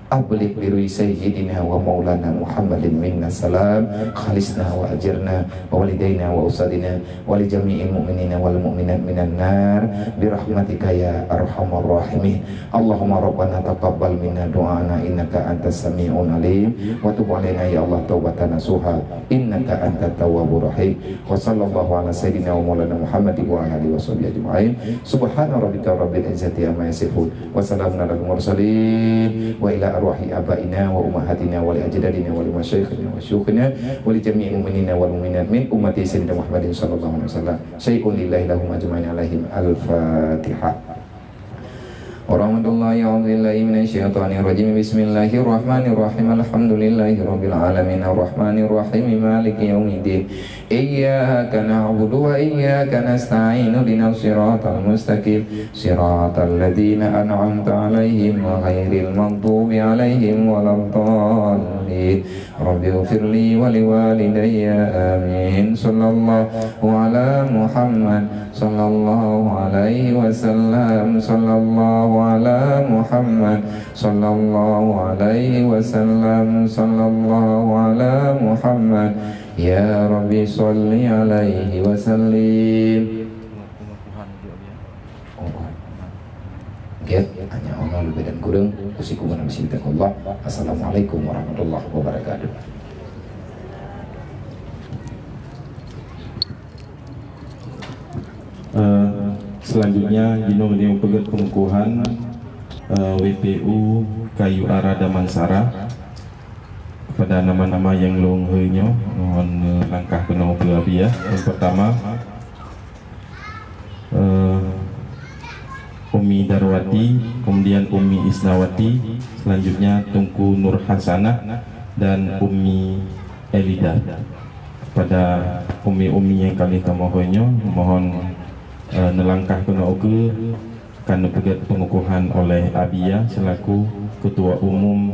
ablik birui sayyidina wa maulana Muhammadin minna salam khalisna wa ajirna wa walidaina wa usadina wa li jami'il mu'minina wal mu'minat minan nar bi rahmatika ya arhamar rahimin. Allahumma rabbana taqabbal minna du'ana innaka antas sami'un alim wa tub alaina ya Allah taubatan nasuha innaka antat tawwabur rahim. Wa sallallahu ala sayyidina wa maulana Muhammadin wa alihi washabihi ajma'in. Subhana rabbika rabbil izzati amma yasifun wa salamun alal mursalin wa ila arwahi abaina wa ummahatina wa li ajdadina wa li masyayikhina wa syukhina wa li jami'il mu'minina wal mu'minat min ummati sayyidina Muhammadin sallallahu alaihi wasallam. Syai'un lillahi lahum ajma'in alaihim. Al-Fatihah. Warahmatullahi wabarakatuh. Bismillahirrahmanirrahim. Alhamdulillahi rabbil alamin arrahmanirrahim maliki yaumiddin. Iyyaka na'budu wa iyyaka nasta'in ihdinas siratal mustaqim siratal ladzina an'amta 'alaihim ghairil maghdubi 'alaihim waladdallin. Rabbighfirli wa liwalidayya amin. Sallallahu ala Muhammad sallallahu alaihi wasallam. Sallallahu ala Muhammad sallallahu alaihi wasallam. Sallallahu ala Muhammad ya Rabbi sholli alaihi wasallim. Get, hanya Allah lebih dan kurang. Usikum wa nafsi bitaqullah. Assalamualaikum warahmatullahi wabarakatuh. Selanjutnya Dino Menio Pegat Pengukuhan WPU Kayu Ara Damansara kepada nama-nama yang longhenyo mohon langkah kena ya. Yang pertama Umi Darwati, kemudian Umi Isnawati, selanjutnya Tungku Nur Hasanah dan Umi Elida. Kepada umi-umi yang kami tamohonyo mohon nelangkah kena karena pegat pengukuhan oleh Abia selaku Ketua Umum